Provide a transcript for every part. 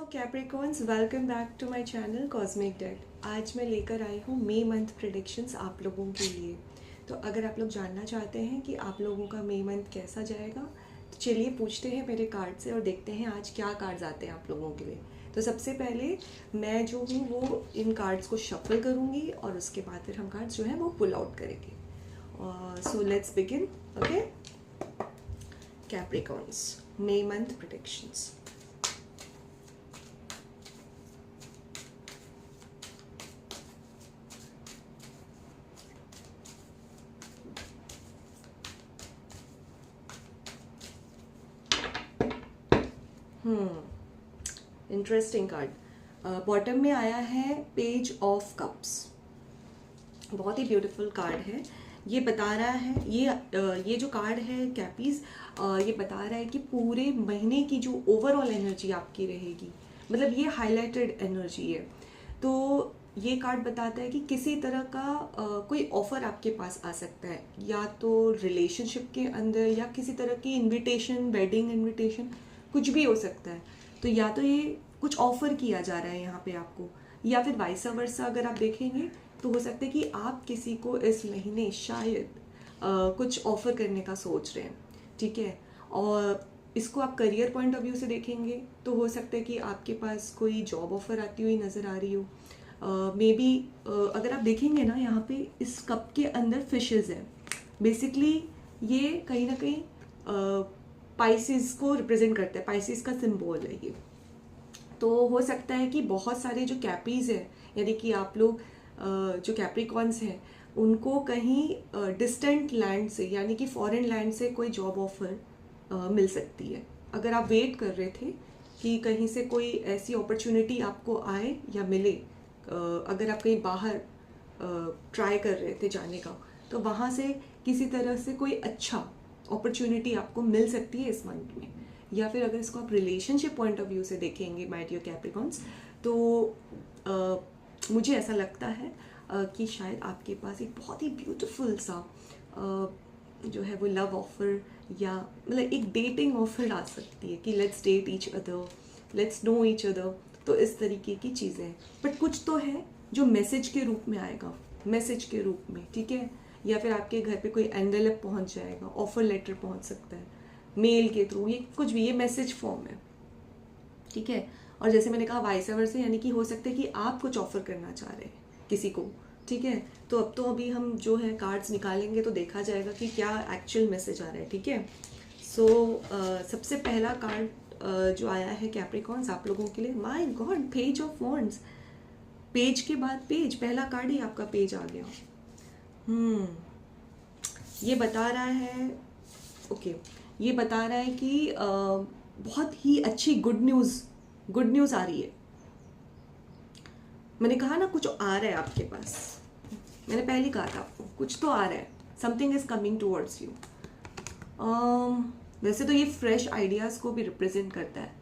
Capricorns, welcome back to my channel Cosmic Date. आज मैं लेकर आई हूँ मई मंथ प्रेडिक्शंस आप लोगों के लिए। तो अगर आप लोग जानना चाहते हैं कि आप लोगों का मई मंथ कैसा जाएगा तो चलिए पूछते हैं मेरे कार्ड से और देखते हैं आज क्या कार्ड्स आते हैं आप लोगों के लिए। तो सबसे पहले मैं जो हूँ वो इन कार्ड्स को शफल करूँगी और उसके बाद फिर हम कार्ड्स जो हैं वो पुल आउट करेंगे। So let's begin. Okay, Capricorns May month predictions. Interesting card. Bottom में आया है पेज ऑफ कप्स। बहुत ही ब्यूटीफुल कार्ड है। ये बता रहा है ये जो कार्ड है कैपीज, ये बता रहा है कि पूरे महीने की जो ओवरऑल एनर्जी आपकी रहेगी, मतलब ये हाईलाइटेड एनर्जी है। तो ये कार्ड बताता है कि किसी तरह का कोई ऑफर आपके पास आ सकता है, या तो रिलेशनशिप के अंदर या किसी तरह की इनविटेशन, वेडिंग इनविटेशन, कुछ भी हो सकता है। तो या तो ये कुछ ऑफर किया जा रहा है यहाँ पे आपको, या फिर वाइस वर्सा अगर आप देखेंगे तो हो सकता है कि आप किसी को इस महीने शायद कुछ ऑफर करने का सोच रहे हैं, ठीक है। और इसको आप करियर पॉइंट ऑफ व्यू से देखेंगे तो हो सकता है कि आपके पास कोई जॉब ऑफर आती हुई नज़र आ रही हो। मे बी अगर आप देखेंगे ना, यहाँ पे इस कप के अंदर फिशेस हैं। बेसिकली ये कहीं ना कहीं पाइसिस को रिप्रेजेंट करता है, पाइसिस का सिंबल है ये। तो हो सकता है कि बहुत सारे जो कैपीज हैं, यानी कि आप लोग जो कैप्रिकॉर्न्स हैं, उनको कहीं डिस्टेंट लैंड से, यानी कि फॉरेन लैंड से कोई जॉब ऑफर मिल सकती है। अगर आप वेट कर रहे थे कि कहीं से कोई ऐसी अपॉर्चुनिटी आपको आए या मिले, अगर आप कहीं बाहर ट्राई कर रहे थे जाने का, तो वहाँ से किसी तरह से कोई अच्छा अपॉर्चुनिटी आपको मिल सकती है इस मंथ में। या फिर अगर इसको आप रिलेशनशिप पॉइंट ऑफ व्यू से देखेंगे माय डियर कैप्रिकॉर्न्स, तो मुझे ऐसा लगता है कि शायद आपके पास एक बहुत ही ब्यूटीफुल सा जो है वो लव ऑफर, या मतलब एक डेटिंग ऑफर आ सकती है कि let's date each other, let's know each other. तो इस तरीके की चीज़ें हैं, बट कुछ तो है जो मैसेज के रूप में आएगा, मैसेज के रूप में, ठीक है। या फिर आपके घर पे कोई एनवेलप पहुंच जाएगा, ऑफर लेटर पहुंच सकता है मेल के थ्रू, ये कुछ भी, ये मैसेज फॉर्म है, ठीक है। और जैसे मैंने कहा वाइस वर्सा, यानी कि हो सकता है कि आप कुछ ऑफर करना चाह रहे हैं किसी को, ठीक है। तो अभी हम जो है कार्ड्स निकालेंगे तो देखा जाएगा कि क्या एक्चुअल मैसेज आ रहा है, ठीक है। सो सबसे पहला कार्ड जो आया है कैप्रिकॉर्न्स आप लोगों के लिए, my God, page of wands. Page के बाद पेज, पहला कार्ड ही आपका पेज आ गया। ये बता रहा है, ओके, ये बता रहा है कि बहुत ही अच्छी गुड न्यूज़ आ रही है। मैंने कहा ना कुछ आ रहा है आपके पास, मैंने पहले कहा था आपको कुछ तो आ रहा है, something is coming towards you. वैसे तो ये फ्रेश आइडियाज़ को भी रिप्रेजेंट करता है,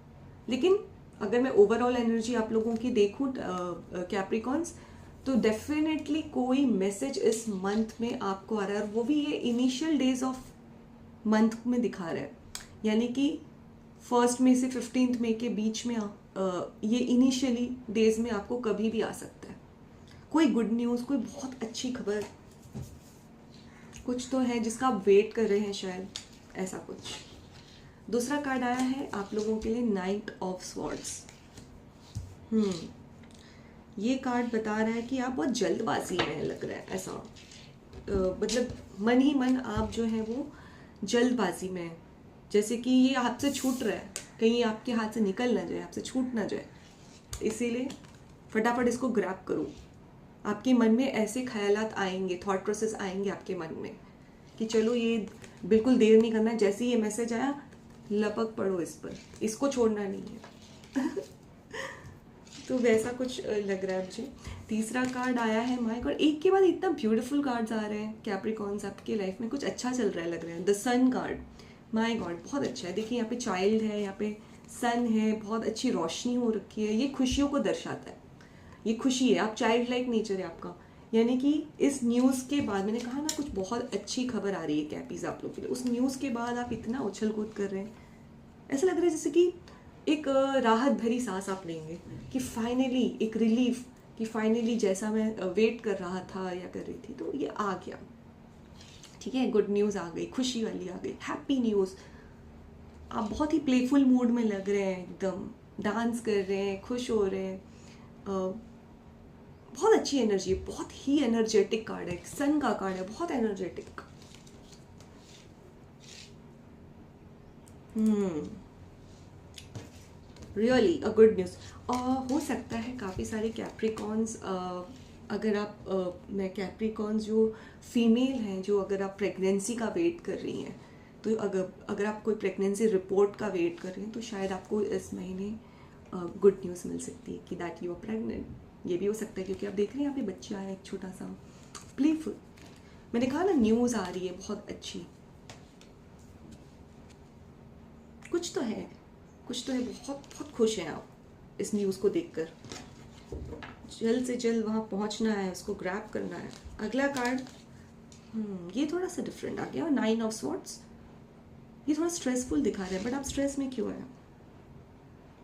लेकिन अगर मैं ओवरऑल एनर्जी आप लोगों की देखूँ कैप्रिकॉर्न्स, तो डेफिनेटली कोई मैसेज इस मंथ में आपको आ रहा है, और वो भी ये इनिशियल डेज ऑफ मंथ में दिखा रहा है। यानी कि 1 मई से 15 मई के बीच में ये इनिशियली डेज में आपको कभी भी आ सकता है कोई गुड न्यूज़, कोई बहुत अच्छी खबर, कुछ तो है जिसका आप वेट कर रहे हैं शायद, ऐसा कुछ। दूसरा कार्ड आया है आप लोगों के लिए नाइट ऑफ स्वॉर्ड्स। ये कार्ड बता रहा है कि आप बहुत जल्दबाजी में लग रहा है, ऐसा मतलब मन ही मन आप जो है वो जल्दबाजी में, जैसे कि ये आपसे छूट रहा है, कहीं आपके हाथ से निकल ना जाए, आपसे छूट ना जाए, इसीलिए फटाफट इसको ग्रैब करो। आपके मन में ऐसे ख्यालात आएंगे, थॉट प्रोसेस आएंगे आपके मन में कि चलो ये बिल्कुल देर नहीं करना है, जैसे ही ये मैसेज आया लपक पड़ो इस पर, इसको छोड़ना नहीं है। तो वैसा कुछ लग रहा है मुझे। तीसरा कार्ड आया है माय गॉड, एक के बाद इतना ब्यूटीफुल कार्ड्स आ रहे हैं कैप्रिकॉर्न्स, आपके लाइफ में कुछ अच्छा चल रहा है लग रहा है। The sun card, my god बहुत अच्छा है। देखिए यहाँ पे चाइल्ड है, यहाँ पे सन है, बहुत अच्छी रोशनी हो रखी है, ये खुशियों को दर्शाता है, ये खुशी है, आप चाइल्ड लाइक नेचर है आपका। यानी कि इस न्यूज़ के बाद, मैंने कहा ना कुछ बहुत अच्छी खबर आ रही है कैपीज आप लोग के लिए, उस न्यूज़ के बाद आप इतना उछल कूद कर रहे हैं, ऐसा लग रहा है जैसे कि एक राहत भरी सांस आप लेंगे कि फाइनली एक रिलीफ, कि फाइनली जैसा मैं वेट कर रहा था या कर रही थी तो ये आ गया। ठीक है, गुड न्यूज़ आ गई, खुशी वाली आ गई, हैप्पी न्यूज़। आप बहुत ही प्लेफुल मूड में लग रहे हैं, एकदम डांस कर रहे हैं, खुश हो रहे हैं। बहुत अच्छी एनर्जी है, बहुत ही एनर्जेटिक कार्ड है, सन का कार्ड है, बहुत energetic. Really a good news. हो सकता है काफ़ी सारे कैप्रिकॉन्स, अगर आप मैं कैप्रिकॉन्स जो फीमेल हैं, जो अगर आप प्रेगनेंसी का वेट कर रही हैं, तो अगर आप कोई प्रेगनेंसी रिपोर्ट का वेट कर रहे हैं तो शायद आपको इस महीने गुड न्यूज़ मिल सकती है कि दैट यू आर प्रेग्नेंट। ये भी हो सकता है क्योंकि आप देख रहे हैं यहाँ पे बच्चा है, एक छोटा सा प्लेफुल। मैंने कहा ना न्यूज़ आ रही है बहुत अच्छी, कुछ तो है, कुछ तो है। बहुत बहुत खुश हैं आप इस न्यूज़ को देखकर। जल्द से जल्द वहाँ पहुँचना है, उसको ग्रैब करना है। अगला कार्ड, ये थोड़ा सा डिफरेंट आ गया, 9 ऑफ स्वॉर्ड्स। ये थोड़ा स्ट्रेसफुल दिखा रहा है, बट आप स्ट्रेस में क्यों हैं?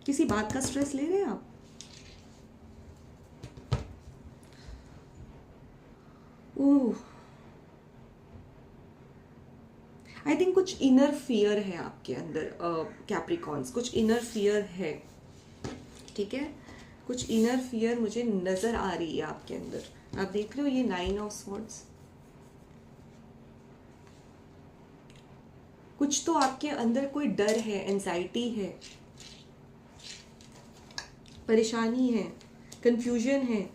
किसी बात का स्ट्रेस ले रहे हैं आप? ओह, आई थिंक कुछ इनर फियर है आपके अंदर, कैप्रिकॉन्स, कुछ इनर फियर है। ठीक है, कुछ इनर फियर मुझे नज़र आ रही है आपके अंदर। आप देख रहे हो ये 9 ऑफ स्वॉर्ड्स। कुछ तो आपके अंदर कोई डर है, एंजाइटी है, परेशानी है, कंफ्यूजन है।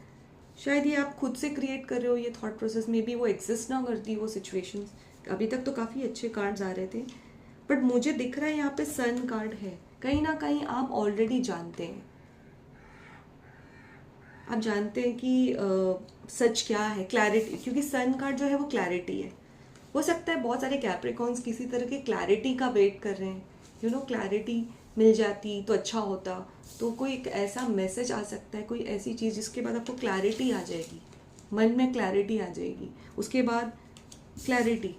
शायद ये आप खुद से क्रिएट कर रहे हो ये थॉट प्रोसेस, में भी वो एग्जिस्ट ना करती वो सिचुएशंस। अभी तक तो काफ़ी अच्छे कार्ड्स आ रहे थे, बट मुझे दिख रहा है यहाँ पे सन कार्ड है। कहीं ना कहीं आप ऑलरेडी जानते हैं, आप जानते हैं कि सच क्या है, क्लैरिटी, क्योंकि सन कार्ड जो है वो क्लैरिटी है। हो सकता है बहुत सारे कैप्रिकॉन्स किसी तरह की क्लैरिटी का वेट कर रहे हैं, क्लैरिटी मिल जाती तो अच्छा होता। तो कोई एक ऐसा मैसेज आ सकता है, कोई ऐसी चीज़ जिसके बाद आपको क्लैरिटी आ जाएगी, मन में क्लैरिटी आ जाएगी। उसके बाद क्लैरिटी,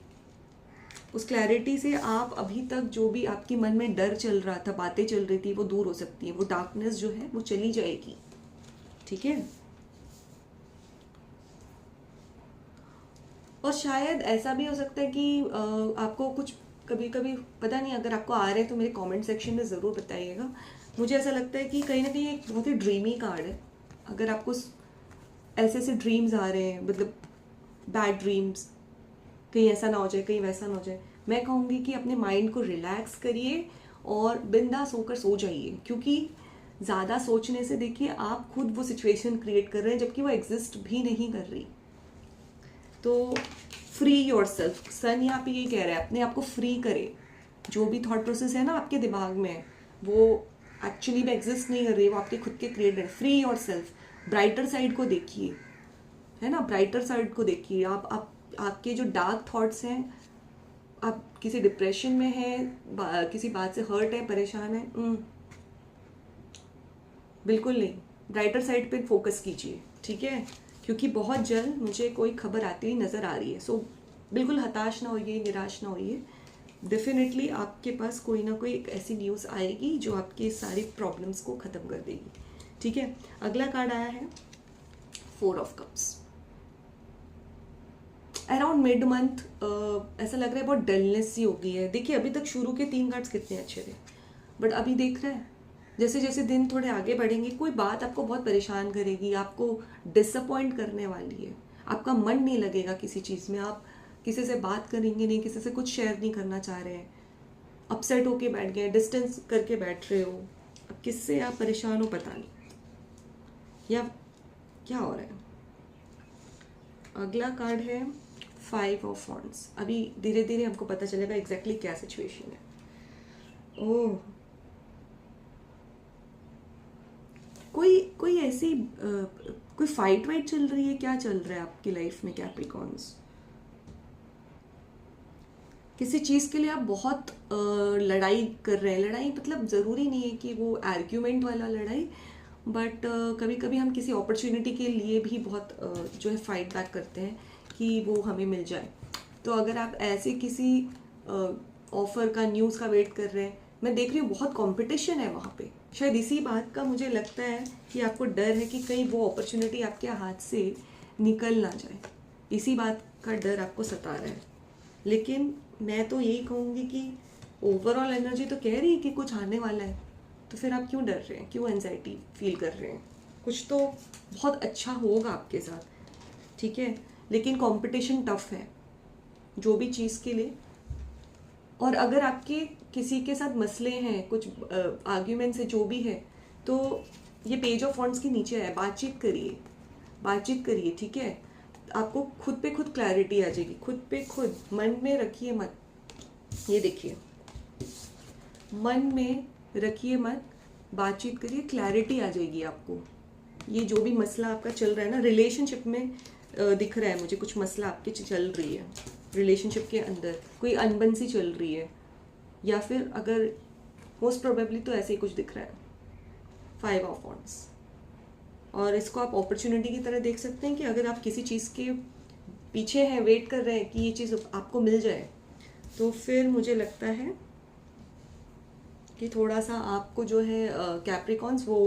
उस क्लैरिटी से आप अभी तक जो भी आपके मन में डर चल रहा था, बातें चल रही थी, वो दूर हो सकती है, वो डार्कनेस जो है वो चली जाएगी। ठीक है, और शायद ऐसा भी हो सकता है कि आपको कुछ कभी कभी पता नहीं, अगर आपको आ रहे हैं तो मेरे कमेंट सेक्शन में ज़रूर बताइएगा। मुझे ऐसा लगता है कि कहीं ना कहीं एक बहुत ही ड्रीमी कार्ड है। अगर आपको ऐसे ऐसे ड्रीम्स आ रहे हैं, मतलब बैड ड्रीम्स, कहीं ऐसा ना हो जाए, कहीं वैसा ना हो जाए, मैं कहूँगी कि अपने माइंड को रिलैक्स करिए और बिंदास होकर सो जाइए। क्योंकि ज़्यादा सोचने से देखिए आप खुद वो सिचुएशन क्रिएट कर रहे हैं जबकि वो एग्जिस्ट भी नहीं कर रही। तो फ्री योर सेल्फ, सन यहाँ पे ये कह रहा है, अपने आप को फ्री करे। जो भी थॉट प्रोसेस है ना आपके दिमाग में, वो एक्चुअली में एग्जिस्ट नहीं कर रही, वो आपके खुद के क्रिएट है। Free your self, brighter side को देखिए, है ना, ब्राइटर साइड को देखिए। आप आपके जो डार्क थॉट्स हैं, आप किसी डिप्रेशन में हैं, किसी बात से हर्ट है, परेशान है, बिल्कुल नहीं, ब्राइटर साइड पे फोकस कीजिए। ठीक है, क्योंकि बहुत जल्द मुझे कोई खबर आती हुई नज़र आ रही है। सो बिल्कुल हताश ना होइए, निराश ना होइए। डेफिनेटली आपके पास कोई ना कोई एक ऐसी न्यूज़ आएगी जो आपके सारी प्रॉब्लम्स को ख़त्म कर देगी। ठीक है, अगला कार्ड आया है 4 of cups. Around mid month ऐसा लग रहा है बहुत डलनेस सी हो गई है। देखिए अभी तक शुरू के 3 कार्ड्स कितने अच्छे थे, बट अभी देख रहे हैं जैसे जैसे दिन थोड़े आगे बढ़ेंगे, कोई बात आपको बहुत परेशान करेगी, आपको डिसअपॉइंट करने वाली है, आपका मन नहीं लगेगा किसी चीज़ में, आप किसी से बात करेंगे नहीं, किसी से कुछ शेयर नहीं करना चाह रहे हैं, अपसेट होके बैठ गए, डिस्टेंस करके बैठ रहे हो। अब किससे आप परेशान हो पता नहीं, या क्या हो रहा है। अगला कार्ड है 5 ऑफ वॉन्ड्स। अभी धीरे धीरे हमको पता चलेगा एग्जैक्टली क्या सिचुएशन है। ओह, कोई ऐसी कोई फाइट वाइट चल रही है, क्या चल रहा है आपकी लाइफ में कैप्रिकॉर्न्स? किसी चीज़ के लिए आप बहुत लड़ाई कर रहे हैं। लड़ाई मतलब ज़रूरी नहीं है कि वो आर्ग्यूमेंट वाला लड़ाई, बट कभी कभी हम किसी अपॉर्चुनिटी के लिए भी बहुत जो है फाइट बैक करते हैं कि वो हमें मिल जाए। तो अगर आप ऐसे किसी ऑफर का, न्यूज़ का वेट कर रहे हैं, मैं देख रही हूँ बहुत कंपटीशन है वहाँ पे। शायद इसी बात का मुझे लगता है कि आपको डर है कि कहीं वो अपॉर्चुनिटी आपके हाथ से निकल ना जाए, इसी बात का डर आपको सता रहा है। लेकिन मैं तो यही कहूँगी कि ओवरऑल एनर्जी तो कह रही है कि कुछ आने वाला है, तो फिर आप क्यों डर रहे हैं, क्यों एंजाइटी फील कर रहे हैं? कुछ तो बहुत अच्छा होगा आपके साथ, ठीक है। लेकिन कंपटीशन टफ है जो भी चीज़ के लिए। और अगर आपके किसी के साथ मसले हैं, कुछ आर्ग्यूमेंट्स है, जो भी है, तो ये पेज ऑफ वॉन्ड्स के नीचे है, बातचीत करिए, बातचीत करिए, ठीक है। आपको खुद पे खुद क्लैरिटी आ जाएगी, खुद पे खुद, मन में रखिए मत। ये देखिए, मन में रखिए मत, बातचीत करिए, क्लैरिटी आ जाएगी आपको। ये जो भी मसला आपका चल रहा है ना, रिलेशनशिप में दिख रहा है मुझे, कुछ मसला आपके चल रही है, रिलेशनशिप के अंदर कोई अनबन सी चल रही है, या फिर अगर मोस्ट प्रोबेबली तो ऐसे ही कुछ दिख रहा है, 5 ऑफ वॉन्ड्स। और इसको आप अपॉर्चुनिटी की तरह देख सकते हैं कि अगर आप किसी चीज़ के पीछे हैं, वेट कर रहे हैं कि ये चीज़ आपको मिल जाए, तो फिर मुझे लगता है कि थोड़ा सा आपको जो है कैप्रिकॉन्स वो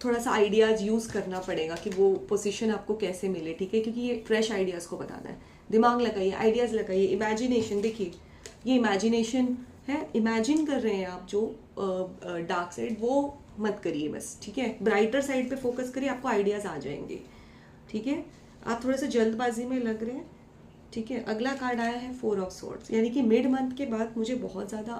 थोड़ा सा आइडियाज़ यूज़ करना पड़ेगा कि वो पोजीशन आपको कैसे मिले, ठीक है। क्योंकि ये फ्रेश आइडियाज़ को बताना है, दिमाग लगाइए, आइडियाज़ लगाइए, इमेजिनेशन। देखिए ये इमेजिनेशन है, इमेजिन कर रहे हैं आप जो डार्क साइड, वो मत करिए बस, ठीक है। ब्राइटर साइड पे फोकस करिए, आपको आइडियाज़ आ जाएंगे, ठीक है। आप थोड़े से जल्दबाजी में लग रहे हैं, ठीक है। अगला कार्ड आया है 4 ऑफ स्वॉर्ड्स, यानी कि मिड मंथ के बाद मुझे बहुत ज़्यादा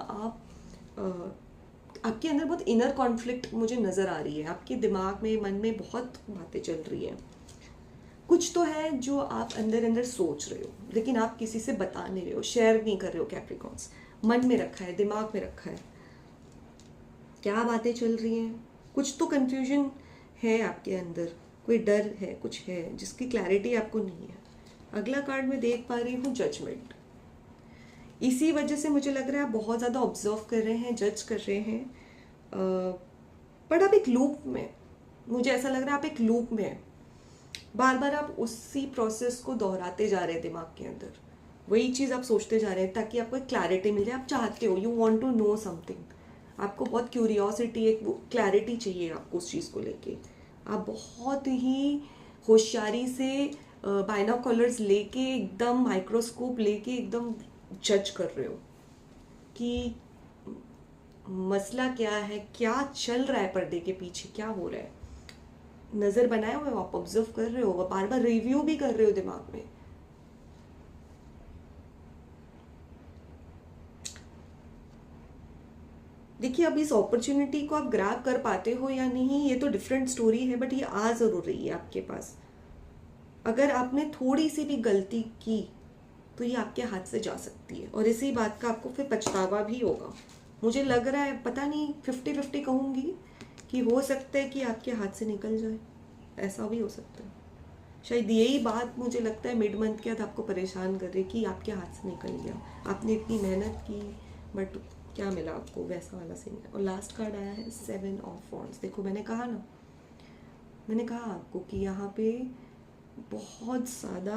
आपके अंदर बहुत इनर कॉन्फ्लिक्ट मुझे नज़र आ रही है। आपके दिमाग में, मन में बहुत बातें चल रही हैं। कुछ तो है जो आप अंदर अंदर सोच रहे हो, लेकिन आप किसी से बता नहीं रहे हो, शेयर नहीं कर रहे हो। कैप्रिकॉन्स मन में रखा है, दिमाग में रखा है, क्या बातें चल रही हैं। कुछ तो कंफ्यूजन है आपके अंदर, कोई डर है, कुछ है जिसकी क्लैरिटी आपको नहीं है। अगला कार्ड मैं देख पा रही हूँ जजमेंट। इसी वजह से मुझे लग रहा है आप बहुत ज़्यादा ऑब्जर्व कर रहे हैं, जज कर रहे हैं, बट आप एक लूप में, मुझे ऐसा लग रहा है आप एक लूप में हैं। बार बार आप उसी प्रोसेस को दोहराते जा रहे हैं, दिमाग के अंदर वही चीज़ आप सोचते जा रहे हैं ताकि आपको एक क्लैरिटी मिल जाए। आप चाहते हो, you want to know something, आपको बहुत क्यूरियोसिटी, एक क्लैरिटी चाहिए आपको उस चीज़ को लेके। आप बहुत ही होशियारी से बाइनोकुलर्स लेके, एकदम माइक्रोस्कोप लेके एकदम जज कर रहे हो कि मसला क्या है, क्या चल रहा है पर्दे के पीछे, क्या हो रहा है। नज़र बनाए हुए आप ऑब्जर्व कर रहे हो, बार बार रिव्यू भी कर रहे हो दिमाग में। देखिए अब इस अपॉर्चुनिटी को आप ग्रैब कर पाते हो या नहीं ये तो डिफरेंट स्टोरी है, बट ये आ ज़रूर रही है आपके पास। अगर आपने थोड़ी सी भी गलती की तो ये आपके हाथ से जा सकती है, और इसी बात का आपको फिर पछतावा भी होगा। मुझे लग रहा है, पता नहीं, 50-50 कहूँगी कि हो सकता है कि आपके हाथ से निकल जाए, ऐसा भी हो सकता है। शायद यही बात मुझे लगता है मिड मंथ के बाद आपको परेशान कर रही कि आपके हाथ से निकल गया, आपने इतनी मेहनत की बट क्या मिला आपको, वैसा वाला सीन है। और लास्ट कार्ड आया है 7 ऑफ वॉन्ड्स। देखो मैंने कहा ना, मैंने कहा आपको कि यहाँ पे बहुत ज़्यादा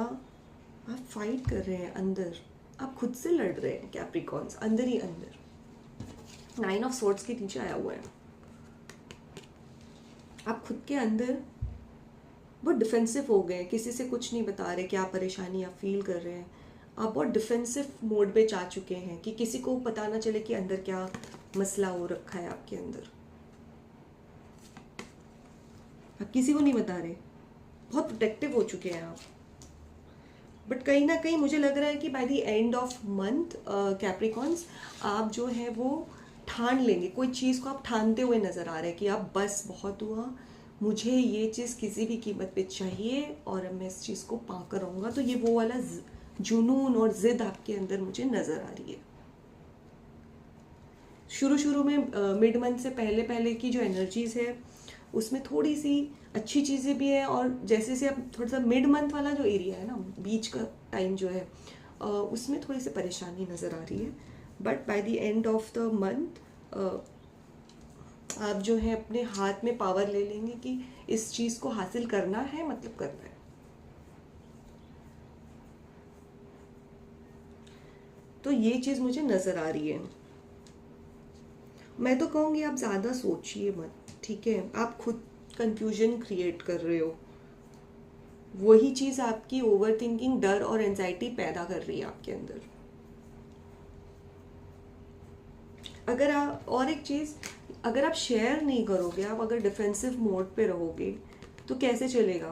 आप फाइट कर रहे हैं अंदर, आप खुद से लड़ रहे हैं कैप्रिकॉन्स, अंदर ही अंदर। 9 ऑफ स्वॉर्ड्स के नीचे आया हुआ है, आप खुद के अंदर बहुत डिफेंसिव हो गए, किसी से कुछ नहीं बता रहे क्या परेशानी आप फील कर रहे हैं। आप बहुत डिफेंसिव मोड पे जा चुके हैं कि किसी को पता ना चले कि अंदर क्या मसला हो रखा है आपके अंदर। आप किसी को नहीं बता रहे, बहुत प्रोटेक्टिव हो चुके हैं आप। बट कहीं ना कहीं मुझे लग रहा है कि by the end of month Capricorns, आप जो है वो ठान लेंगे, कोई चीज़ को आप ठानते हुए नज़र आ रहे हैं कि आप बस बहुत हुआ, मुझे ये चीज़ किसी भी कीमत पे चाहिए और मैं इस चीज़ को पा कर रहूँगा। तो ये वो वाला जुनून और ज़िद आपके अंदर मुझे नज़र आ रही है। शुरू में मिड मंथ से पहले पहले की जो एनर्जीज़ है उसमें थोड़ी सी अच्छी चीज़ें भी हैं, और जैसे से अब थोड़ा सा मिड मंथ वाला जो एरिया है ना, बीच का टाइम जो है, उसमें थोड़ी सी परेशानी नज़र आ रही है। But by the end of the month आप जो है अपने हाथ में पावर ले लेंगे कि इस चीज़ को हासिल करना है, मतलब करना है। तो ये चीज़ मुझे नज़र आ रही है। मैं तो कहूँगी आप ज़्यादा सोचिए मत, ठीक है? आप खुद कंफ्यूजन क्रिएट कर रहे हो, वही चीज़ आपकी ओवर थिंकिंग, डर और एंजाइटी पैदा कर रही है आपके अंदर। अगर आप, और एक चीज़, अगर आप शेयर नहीं करोगे, आप अगर डिफेंसिव मोड पे रहोगे तो कैसे चलेगा?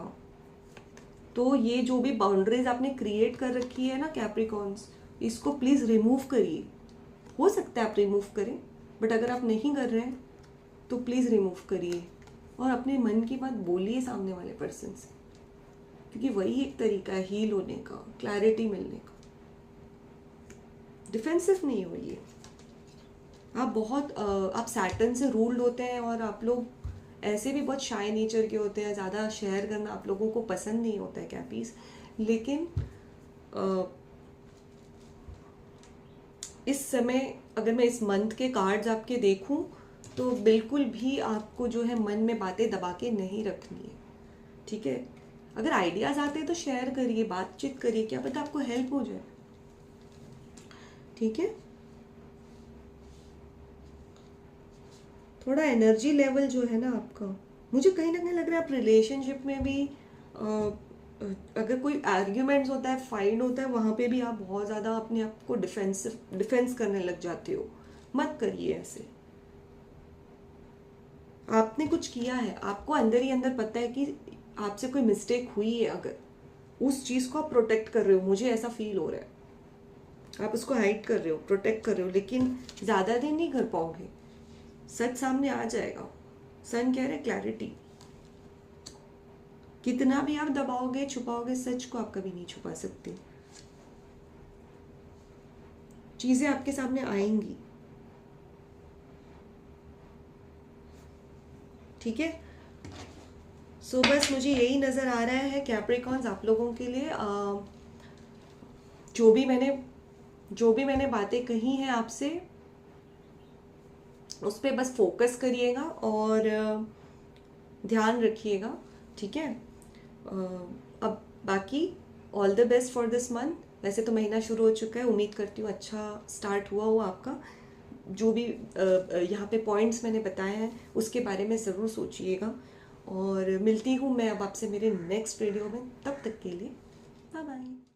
तो ये जो भी बाउंड्रीज आपने क्रिएट कर रखी है ना कैप्रिकॉन्स, इसको प्लीज़ रिमूव करिए। हो सकता है आप रिमूव करें, बट अगर आप नहीं कर रहे हैं तो प्लीज़ रिमूव करिए और अपने मन की बात बोलिए सामने वाले पर्सन से, क्योंकि वही एक तरीका है हील होने का, क्लैरिटी मिलने का। डिफेंसिव नहीं होइए। आप बहुत आप सैटर्न से रूल्ड होते हैं और आप लोग ऐसे भी बहुत शाय नेचर के होते हैं, ज़्यादा शेयर करना आप लोगों को पसंद नहीं होता है कैपीज। लेकिन इस समय अगर मैं इस मंथ के कार्ड्स आपके देखूं तो बिल्कुल भी आपको जो है मन में बातें दबा के नहीं रखनी है, ठीक है? अगर आइडियाज़ आते हैं तो शेयर करिए, बातचीत करिए, क्या पता आपको हेल्प हो जाए, ठीक है? थोड़ा एनर्जी लेवल जो है ना आपका, मुझे कहीं ना कहीं लग रहा है आप रिलेशनशिप में भी अगर कोई आर्ग्यूमेंट्स होता है, फाइट होता है, वहाँ पे भी आप बहुत ज़्यादा अपने आप को डिफेंस करने लग जाते हो। मत करिए ऐसे। आपने कुछ किया है, आपको अंदर ही अंदर पता है कि आपसे कोई मिस्टेक हुई है, अगर उस चीज़ को आप प्रोटेक्ट कर रहे हो, मुझे ऐसा फील हो रहा है आप उसको हाइड कर रहे हो, प्रोटेक्ट कर रहे हो, लेकिन ज़्यादा दिन नहीं कर पाओगे, सच सामने आ जाएगा। सन कह रहे क्लैरिटी। कितना भी आप दबाओगे, छुपाओगे, सच को आप कभी नहीं छुपा सकते। चीजें आपके सामने आएंगी, ठीक है? सो बस मुझे यही नजर आ रहा है कैप्रिकॉन्स आप लोगों के लिए। जो भी मैंने बातें कही हैं आपसे, उस पर बस फोकस करिएगा और ध्यान रखिएगा, ठीक है? अब बाकी all the best for this month. वैसे तो महीना शुरू हो चुका है, उम्मीद करती हूँ अच्छा स्टार्ट हुआ हो आपका। जो भी यहाँ पे पॉइंट्स मैंने बताए हैं उसके बारे में ज़रूर सोचिएगा, और मिलती हूँ मैं अब आपसे मेरे नेक्स्ट वीडियो में। तब तक के लिए बाय बाय।